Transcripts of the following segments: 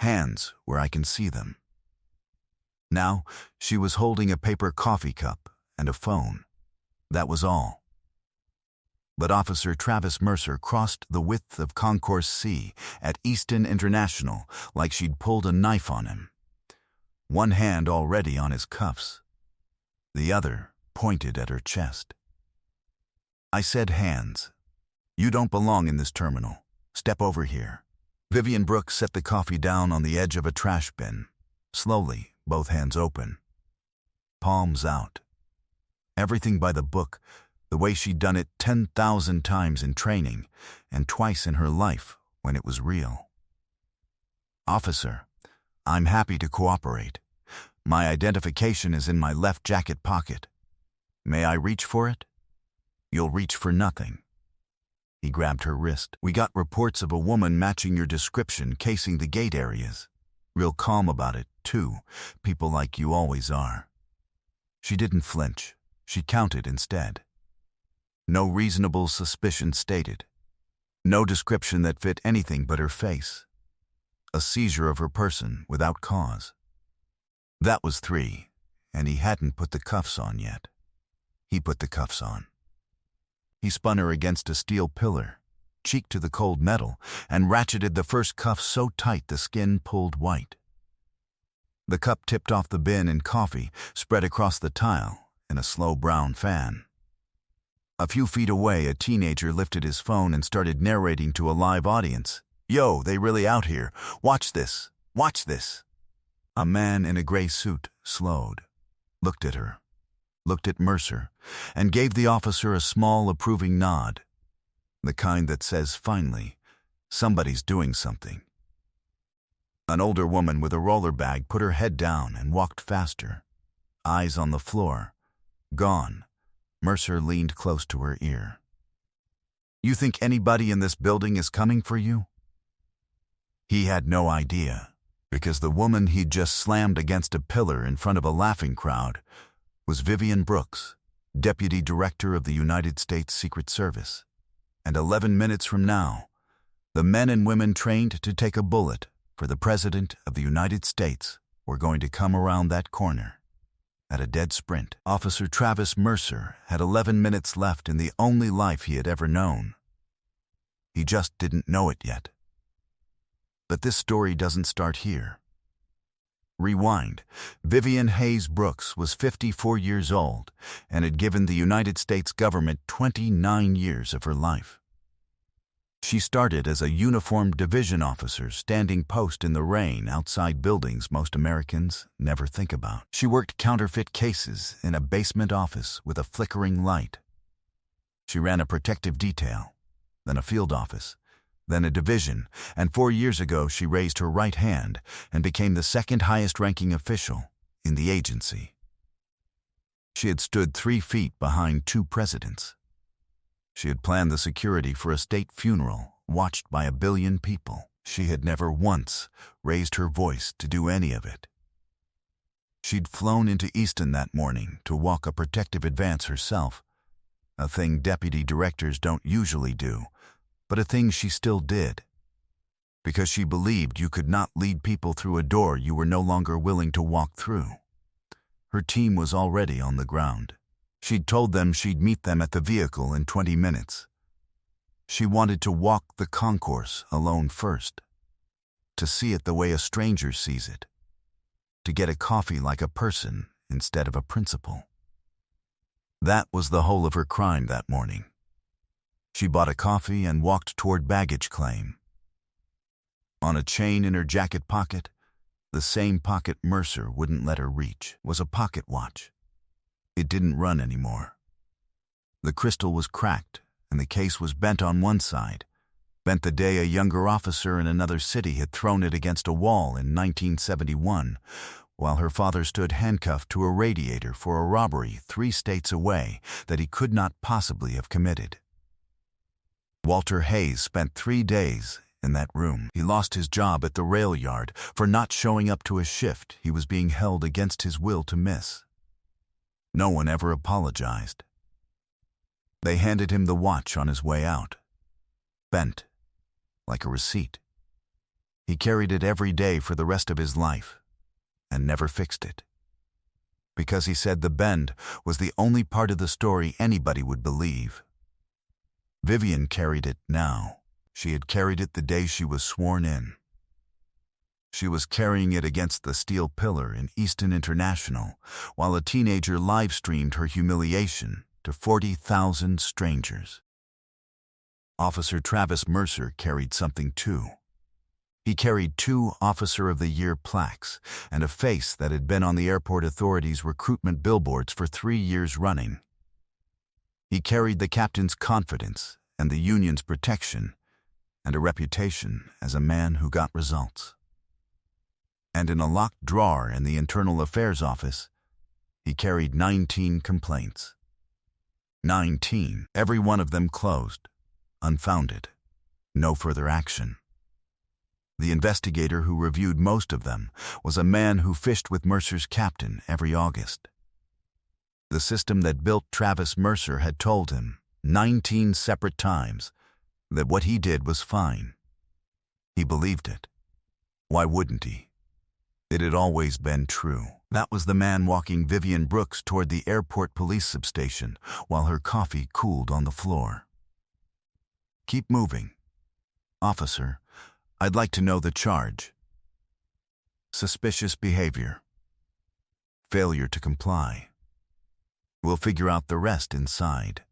hands where I can see them. Now, she was holding a paper coffee cup and a phone. That was all. But Officer Travis Mercer crossed the width of Concourse C at Easton International like she'd pulled a knife on him. One hand already on his cuffs, the other pointed at her chest. I said, "Hands. You don't belong in this terminal. Step over here." Vivian Brooks set the coffee down on the edge of a trash bin, slowly, both hands open, palms out. Everything by the book, the way she'd done it 10,000 times in training and twice in her life when it was real. "Officer, I'm happy to cooperate. My identification is in my left jacket pocket. May I reach for it?" "You'll reach for nothing." He grabbed her wrist. "We got reports of a woman matching your description casing the gate areas. Real calm about it, too. People like you always are." She didn't flinch. She counted instead. No reasonable suspicion stated. No description that fit anything but her face. A seizure of her person without cause. That was 3, and he hadn't put the cuffs on yet. He put the cuffs on. He spun her against a steel pillar, cheek to the cold metal, and ratcheted the first cuff so tight the skin pulled white. The cup tipped off the bin and coffee, spread across the tile in a slow brown fan. A few feet away, a teenager lifted his phone and started narrating to a live audience. "Yo, they really out here. Watch this. Watch this." A man in a gray suit slowed, looked at her, looked at Mercer, and gave the officer a small approving nod, the kind that says, finally, somebody's doing something. An older woman with a roller bag put her head down and walked faster, eyes on the floor. Gone. Mercer leaned close to her ear. "You think anybody in this building is coming for you?" He had no idea, because the woman he'd just slammed against a pillar in front of a laughing crowd was Vivian Brooks, Deputy Director of the United States Secret Service. And 11 minutes from now, the men and women trained to take a bullet for the President of the United States were going to come around that corner. At a dead sprint, Officer Travis Mercer had 11 minutes left in the only life he had ever known. He just didn't know it yet. But this story doesn't start here. Rewind. Vivian Hayes Brooks was 54 years old and had given the United States government 29 years of her life. She started as a uniformed division officer standing post in the rain outside buildings most Americans never think about. She worked counterfeit cases in a basement office with a flickering light. She ran a protective detail, then a field office, then a division, and 4 years ago she raised her right hand and became the second highest-ranking official in the agency. She had stood 3 feet behind 2 presidents. She had planned the security for a state funeral watched by 1 billion people. She had never once raised her voice to do any of it. She'd flown into Easton that morning to walk a protective advance herself, a thing deputy directors don't usually do, but a thing she still did, because she believed you could not lead people through a door you were no longer willing to walk through. Her team was already on the ground. She'd told them she'd meet them at the vehicle in 20 minutes. She wanted to walk the concourse alone first, to see it the way a stranger sees it, to get a coffee like a person instead of a principal. That was the whole of her crime that morning. She bought a coffee and walked toward baggage claim. On a chain in her jacket pocket, the same pocket Mercer wouldn't let her reach, was a pocket watch. It didn't run anymore. The crystal was cracked, and the case was bent on one side, bent the day a younger officer in another city had thrown it against a wall in 1971, while her father stood handcuffed to a radiator for a robbery 3 states away that he could not possibly have committed. Walter Hayes spent 3 days in that room. He lost his job at the rail yard for not showing up to a shift he was being held against his will to miss. No one ever apologized. They handed him the watch on his way out, bent, like a receipt. He carried it every day for the rest of his life and never fixed it. Because he said the bend was the only part of the story anybody would believe. Vivian carried it now. She had carried it the day she was sworn in. She was carrying it against the steel pillar in Easton International while a teenager live-streamed her humiliation to 40,000 strangers. Officer Travis Mercer carried something too. He carried 2 Officer of the Year plaques and a face that had been on the airport authorities' recruitment billboards for 3 years running. He carried the captain's confidence and the union's protection and a reputation as a man who got results. And in a locked drawer in the Internal Affairs office, he carried 19 complaints. 19, every one of them closed, unfounded, no further action. The investigator who reviewed most of them was a man who fished with Mercer's captain every August. The system that built Travis Mercer had told him 19 separate times that what he did was fine. He believed it. Why wouldn't he? It had always been true. That was the man walking Vivian Brooks toward the airport police substation while her coffee cooled on the floor. Keep moving. Officer, I'd like to know the charge. Suspicious behavior. Failure to comply. We'll figure out the rest inside.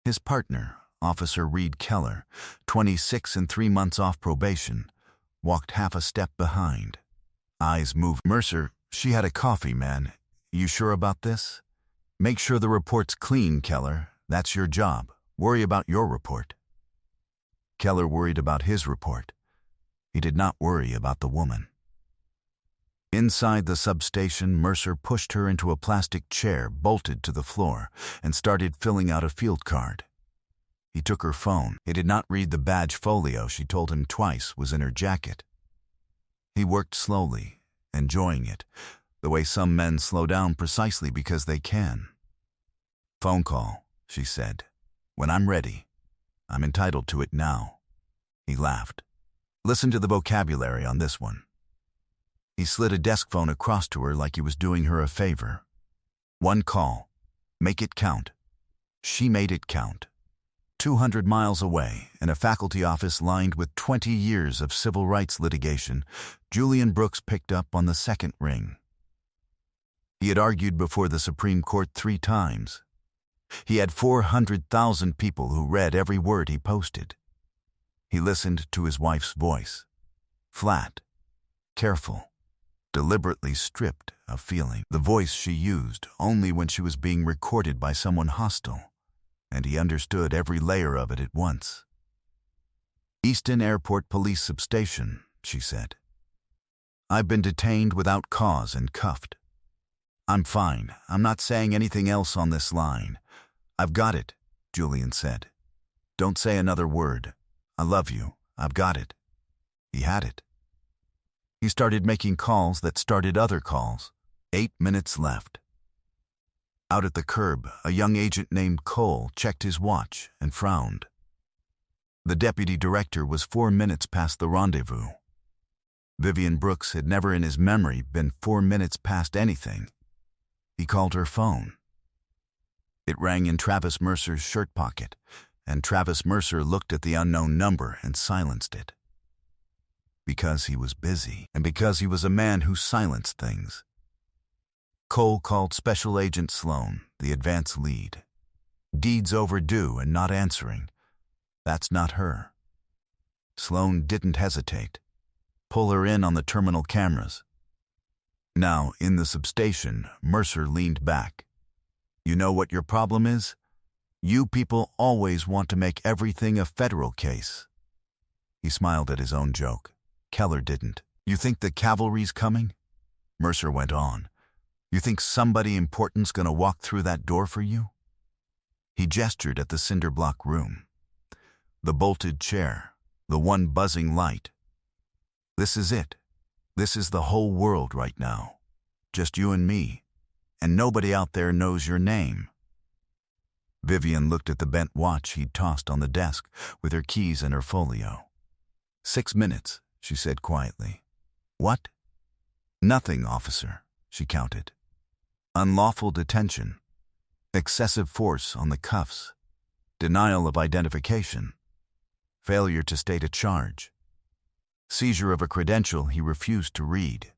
His partner, Officer Reed Keller, 26 and 3 months off probation, walked half a step behind. Eyes moved. Mercer, she had a coffee, man. You sure about this? Make sure the report's clean, Keller. That's your job. Worry about your report. Keller worried about his report. He did not worry about the woman. Inside the substation, Mercer pushed her into a plastic chair bolted to the floor and started filling out a field card. He took her phone. He did not read the badge folio she told him twice was in her jacket. He worked slowly, enjoying it, the way some men slow down precisely because they can. Phone call, she said. When I'm ready. I'm entitled to it now. He laughed. Listen to the vocabulary on this one. He slid a desk phone across to her like he was doing her a favor. 1 call. Make it count. She made it count. 200 miles away, in a faculty office lined with 20 years of civil rights litigation, Julian Brooks picked up on the second ring. He had argued before the Supreme Court 3 times. He had 400,000 people who read every word he posted. He listened to his wife's voice. Flat, careful, deliberately stripped of feeling. The voice she used only when she was being recorded by someone hostile, and he understood every layer of it at once. Easton Airport Police Substation, she said. I've been detained without cause and cuffed. I'm fine. I'm not saying anything else on this line. I've got it, Julian said. Don't say another word. I love you. I've got it. He had it. He started making calls that started other calls. 8 minutes left. Out at the curb, a young agent named Cole checked his watch and frowned. The deputy director was 4 minutes past the rendezvous. Vivian Brooks had never in his memory been 4 minutes past anything. He called her phone. It rang in Travis Mercer's shirt pocket, and Travis Mercer looked at the unknown number and silenced it. Because he was busy, and because he was a man who silenced things. Cole called Special Agent Sloan, the advance lead. Deeds overdue and not answering. That's not her. Sloan didn't hesitate. Pull her in on the terminal cameras. Now, in the substation, Mercer leaned back. You know what your problem is? You people always want to make everything a federal case. He smiled at his own joke. Keller didn't. You think the cavalry's coming? Mercer went on. You think somebody important's gonna walk through that door for you? He gestured at the cinder block room. The bolted chair, the one buzzing light. This is it. This is the whole world right now. Just you and me. And nobody out there knows your name. Vivian looked at the bent watch he'd tossed on the desk with her keys and her folio. 6 minutes, she said quietly. What? Nothing, officer, she counted. Unlawful detention, excessive force on the cuffs, denial of identification, failure to state a charge, seizure of a credential he refused to read.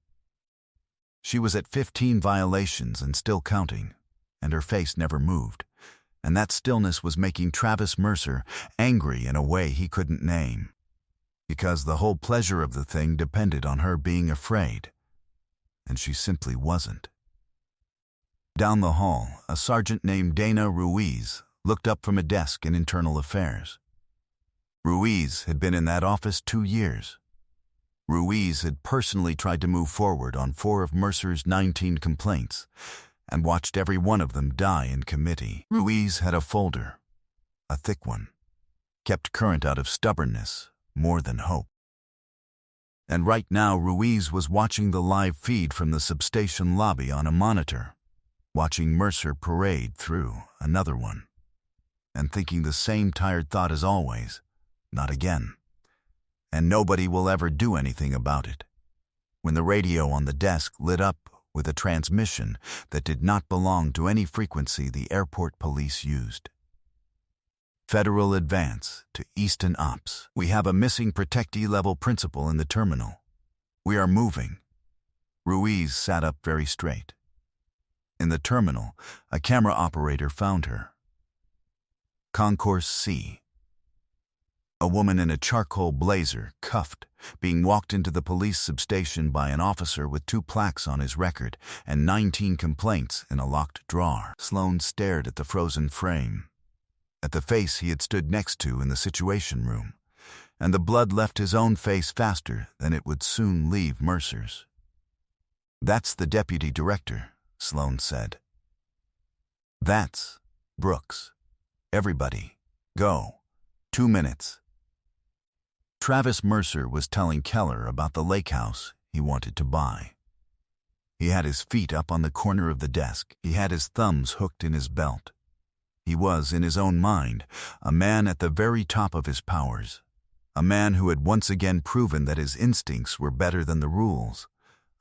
She was at 15 violations and still counting, and her face never moved, and that stillness was making Travis Mercer angry in a way he couldn't name, because the whole pleasure of the thing depended on her being afraid, and she simply wasn't. Down the hall, a sergeant named Dana Ruiz looked up from a desk in internal affairs. Ruiz had been in that office 2 years. Ruiz had personally tried to move forward on 4 of Mercer's 19 complaints and watched every one of them die in committee. Ruiz had a folder, a thick one, kept current out of stubbornness more than hope. And right now Ruiz was watching the live feed from the substation lobby on a monitor, watching Mercer parade through another one, and thinking the same tired thought as always, not again. And nobody will ever do anything about it. When the radio on the desk lit up with a transmission that did not belong to any frequency the airport police used. Federal advance to Easton Ops. We have a missing protectee level principal in the terminal. We are moving. Ruiz sat up very straight. In the terminal, a camera operator found her. Concourse C. A woman in a charcoal blazer, cuffed, being walked into the police substation by an officer with 2 plaques on his record and 19 complaints in a locked drawer. Sloan stared at the frozen frame, at the face he had stood next to in the situation room, and the blood left his own face faster than it would soon leave Mercer's. That's the deputy director, Sloan said. That's Brooks. Everybody, go. 2 minutes. Travis Mercer was telling Keller about the lake house he wanted to buy. He had his feet up on the corner of the desk. He had his thumbs hooked in his belt. He was, in his own mind, a man at the very top of his powers, a man who had once again proven that his instincts were better than the rules,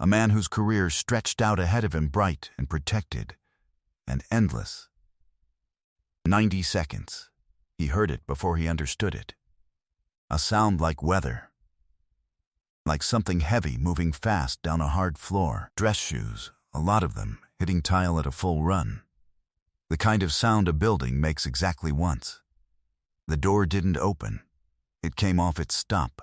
a man whose career stretched out ahead of him bright and protected and endless. 90 seconds. He heard it before he understood it. A sound like weather, like something heavy moving fast down a hard floor. Dress shoes, a lot of them, hitting tile at a full run. The kind of sound a building makes exactly once. The door didn't open. It came off its stop.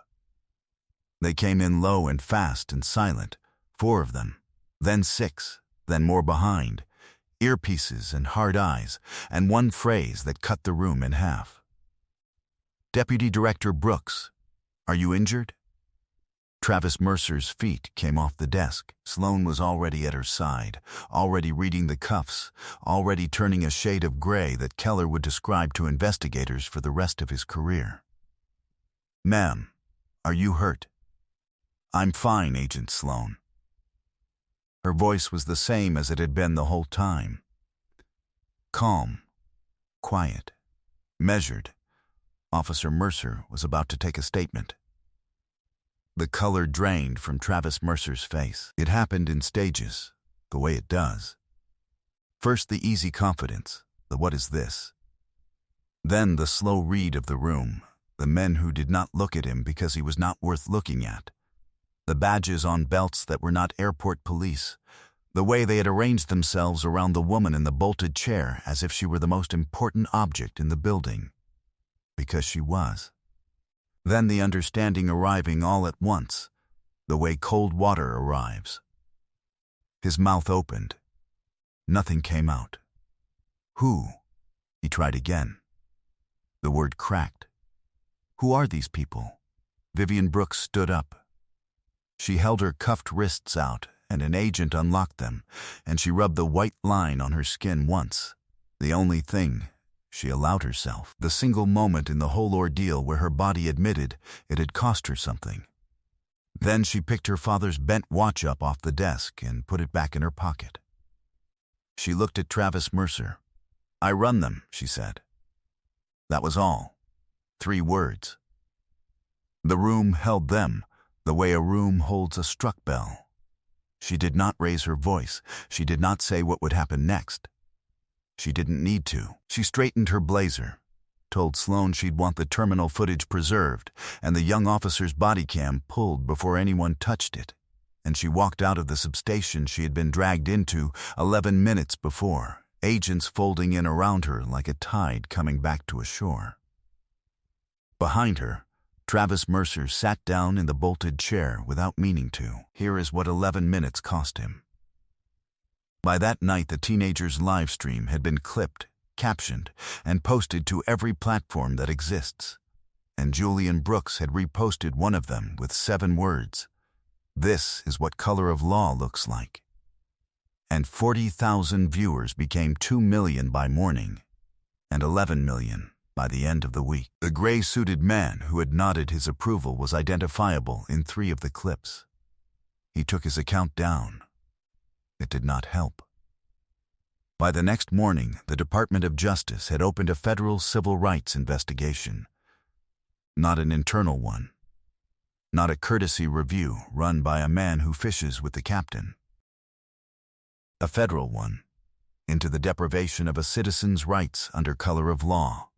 They came in low and fast and silent, 4 of them, then 6, then more behind, earpieces and hard eyes, and one phrase that cut the room in half. Deputy Director Brooks, are you injured? Travis Mercer's feet came off the desk. Sloan was already at her side, already reading the cuffs, already turning a shade of gray that Keller would describe to investigators for the rest of his career. Ma'am, are you hurt? I'm fine, Agent Sloan. Her voice was the same as it had been the whole time. Calm, quiet, measured. Officer Mercer was about to take a statement. The color drained from Travis Mercer's face. It happened in stages, the way it does. First the easy confidence, the what is this? Then the slow read of the room, the men who did not look at him because he was not worth looking at. The badges on belts that were not airport police, the way they had arranged themselves around the woman in the bolted chair as if she were the most important object in the building. Because she was. Then the understanding arriving all at once, the way cold water arrives. His mouth opened. Nothing came out. Who? He tried again. The word cracked. Who are these people? Vivian Brooks stood up. She held her cuffed wrists out, and an agent unlocked them, and she rubbed the white line on her skin once. The only thing she allowed herself. The single moment in the whole ordeal where her body admitted it had cost her something. Then she picked her father's bent watch up off the desk and put it back in her pocket. She looked at Travis Mercer. I run them, she said. That was all. 3 words. The room held them, the way a room holds a struck bell. She did not raise her voice. She did not say what would happen next. She didn't need to. She straightened her blazer, told Sloan she'd want the terminal footage preserved, and the young officer's body cam pulled before anyone touched it, and she walked out of the substation she had been dragged into 11 minutes before, agents folding in around her like a tide coming back to a shore. Behind her, Travis Mercer sat down in the bolted chair without meaning to. Here is what 11 minutes cost him. By that night, the teenager's live stream had been clipped, captioned, and posted to every platform that exists. And Julian Brooks had reposted one of them with 7 words. "This is what color of law looks like." And 40,000 viewers became 2 million by morning, and 11 million by the end of the week. The gray-suited man who had nodded his approval was identifiable in 3 of the clips. He took his account down. It did not help. By the next morning, the Department of Justice had opened a federal civil rights investigation. Not an internal one. Not a courtesy review run by a man who fishes with the captain. A federal one, into the deprivation of a citizen's rights under color of law.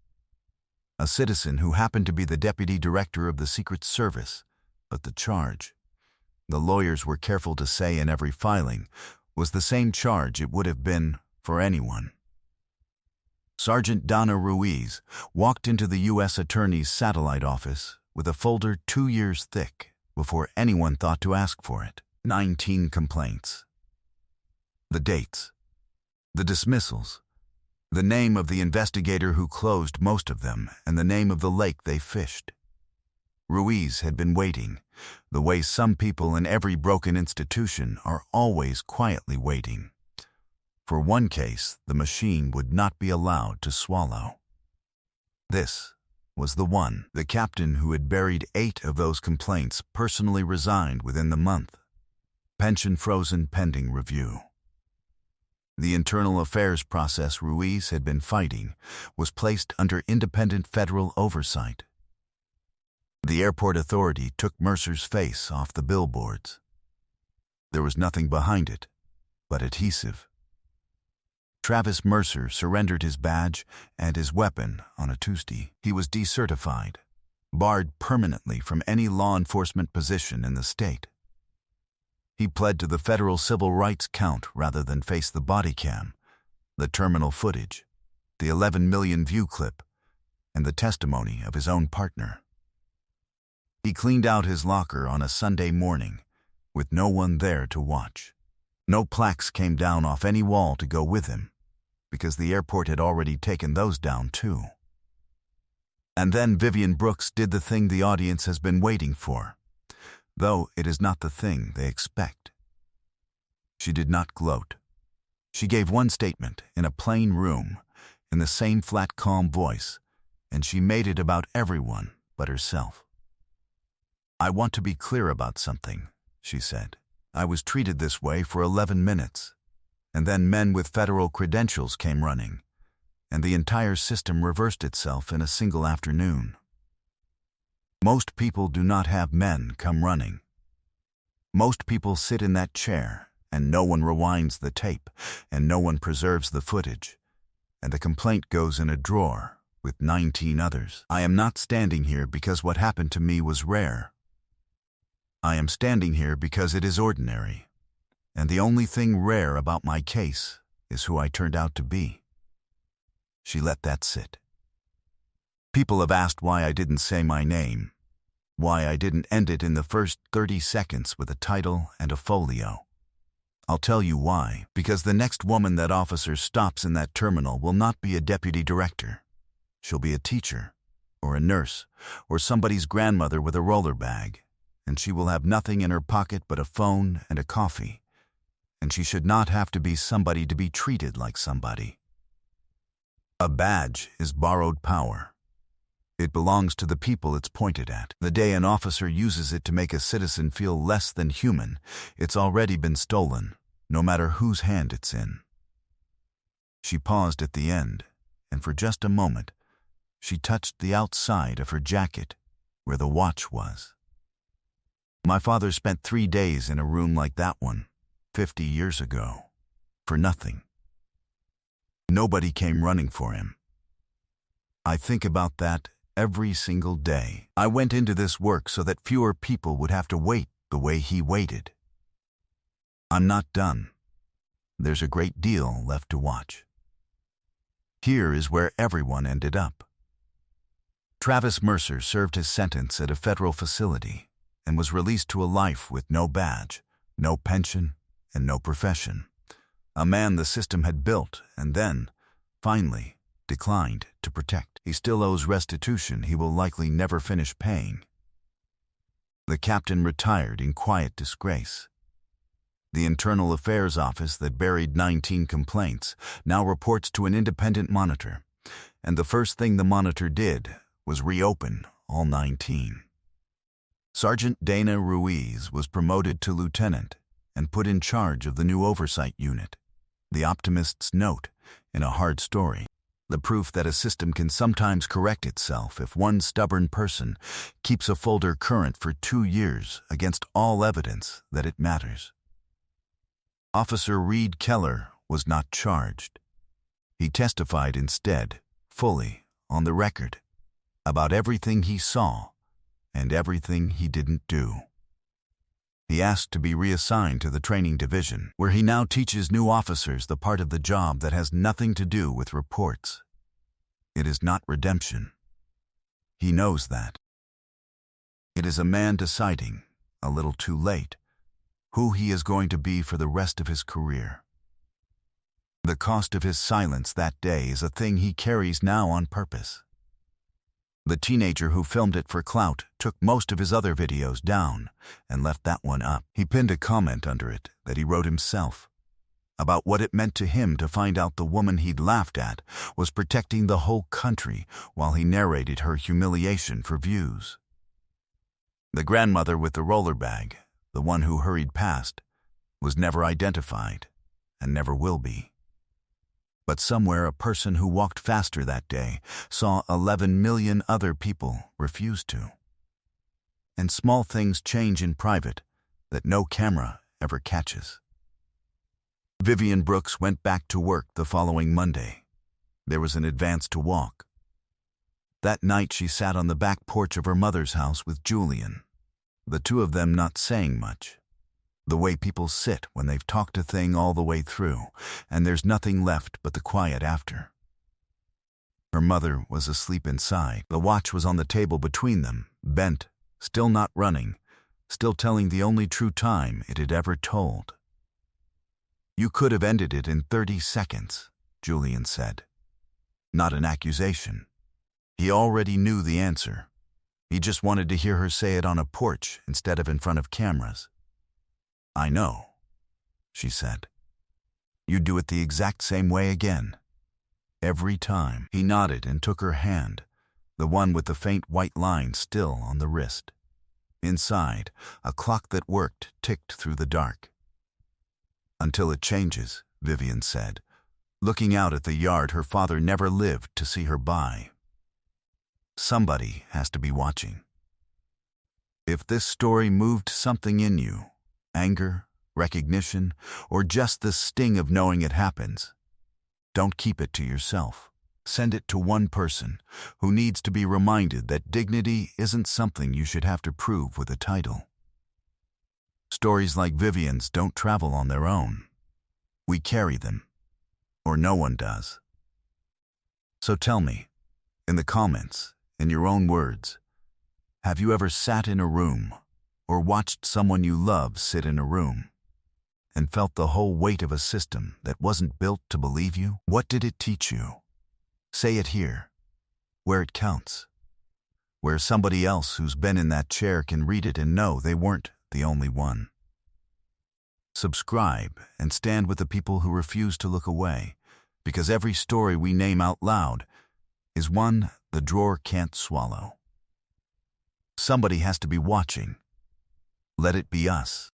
A citizen who happened to be the deputy director of the Secret Service, but the charge, the lawyers were careful to say in every filing, was the same charge it would have been for anyone. Sergeant Donna Ruiz walked into the U.S. Attorney's satellite office with a folder 2 years thick before anyone thought to ask for it. 19 complaints. The dates, the dismissals, the name of the investigator who closed most of them, and the name of the lake they fished. Ruiz had been waiting, the way some people in every broken institution are always quietly waiting. For one case, the machine would not be allowed to swallow. This was the one. The captain who had buried 8 of those complaints personally resigned within the month. Pension frozen pending review. The internal affairs process Ruiz had been fighting was placed under independent federal oversight. The airport authority took Mercer's face off the billboards. There was nothing behind it but adhesive. Travis Mercer surrendered his badge and his weapon on a Tuesday. He was decertified, barred permanently from any law enforcement position in the state. He pled to the federal civil rights count rather than face the body cam, the terminal footage, the 11 million view clip, and the testimony of his own partner. He cleaned out his locker on a Sunday morning, with no one there to watch. No plaques came down off any wall to go with him, because the airport had already taken those down too. And then Vivian Brooks did the thing the audience has been waiting for, though it is not the thing they expect. She did not gloat. She gave one statement in a plain room, in the same flat, calm voice, and she made it about everyone but herself. "I want to be clear about something," she said. "I was treated this way for 11 minutes, and then men with federal credentials came running, and the entire system reversed itself in a single afternoon. Most people do not have men come running. Most people sit in that chair, and no one rewinds the tape, and no one preserves the footage, and the complaint goes in a drawer with 19 others. I am not standing here because what happened to me was rare. I am standing here because it is ordinary, and the only thing rare about my case is who I turned out to be." She let that sit. People have asked why I didn't say my name, why I didn't end it in the first 30 seconds with a title and a folio. I'll tell you why. Because the next woman that officer stops in that terminal will not be a deputy director. She'll be a teacher, or a nurse, or somebody's grandmother with a roller bag, and she will have nothing in her pocket but a phone and a coffee, and she should not have to be somebody to be treated like somebody. A badge is borrowed power. It belongs to the people it's pointed at. The day an officer uses it to make a citizen feel less than human, it's already been stolen, no matter whose hand it's in. She paused at the end, and for just a moment, she touched the outside of her jacket, where the watch was. My father spent 3 days in a room like that one, 50 years ago, for nothing. Nobody came running for him. I think about that every single day. I went into this work so that fewer people would have to wait the way he waited. I'm not done. There's a great deal left to watch. Here is where everyone ended up. Travis Mercer served his sentence at a federal facility and was released to a life with no badge, no pension, and no profession. A man the system had built and then, finally, declined to protect. He still owes restitution he will likely never finish paying. The captain retired in quiet disgrace. The Internal Affairs Office that buried 19 complaints now reports to an independent monitor, and the first thing the monitor did was reopen all 19. Sergeant Dana Ruiz was promoted to lieutenant and put in charge of the new oversight unit. The optimist's note in a hard story. The proof that a system can sometimes correct itself if one stubborn person keeps a folder current for 2 years against all evidence that it matters. Officer Reed Keller was not charged. He testified instead, fully, on the record, about everything he saw and everything he didn't do. He asked to be reassigned to the training division, where he now teaches new officers the part of the job that has nothing to do with reports. It is not redemption. He knows that. It is a man deciding, a little too late, who he is going to be for the rest of his career. The cost of his silence that day is a thing he carries now on purpose. The teenager who filmed it for clout took most of his other videos down and left that one up. He pinned a comment under it that he wrote himself about what it meant to him to find out the woman he'd laughed at was protecting the whole country while he narrated her humiliation for views. The grandmother with the roller bag, the one who hurried past, was never identified and never will be. But somewhere a person who walked faster that day saw 11 million other people refuse to. And small things change in private that no camera ever catches. Vivian Brooks went back to work the following Monday. There was an advance to walk. That night she sat on the back porch of her mother's house with Julian, the two of them not saying much. The way people sit when they've talked a thing all the way through, and there's nothing left but the quiet after. Her mother was asleep inside. The watch was on the table between them, bent, still not running, still telling the only true time it had ever told. "You could have ended it in 30 seconds, Julian said. Not an accusation. He already knew the answer. He just wanted to hear her say it on a porch instead of in front of cameras. "I know," she said. "You'd do it the exact same way again. Every time." He nodded and took her hand, the one with the faint white line still on the wrist. Inside, a clock that worked ticked through the dark. "Until it changes," Vivian said, looking out at the yard her father never lived to see her by. "Somebody has to be watching." If this story moved something in you, anger, recognition, or just the sting of knowing it happens, don't keep it to yourself. Send it to one person who needs to be reminded that dignity isn't something you should have to prove with a title. Stories like Vivian's don't travel on their own. We carry them, or no one does. So tell me, in the comments, in your own words, have you ever sat in a room or watched someone you love sit in a room and felt the whole weight of a system that wasn't built to believe you? What did it teach you? Say it here, where it counts, where somebody else who's been in that chair can read it and know they weren't the only one. Subscribe and stand with the people who refuse to look away, because every story we name out loud is one the drawer can't swallow. Somebody has to be watching. Let it be us.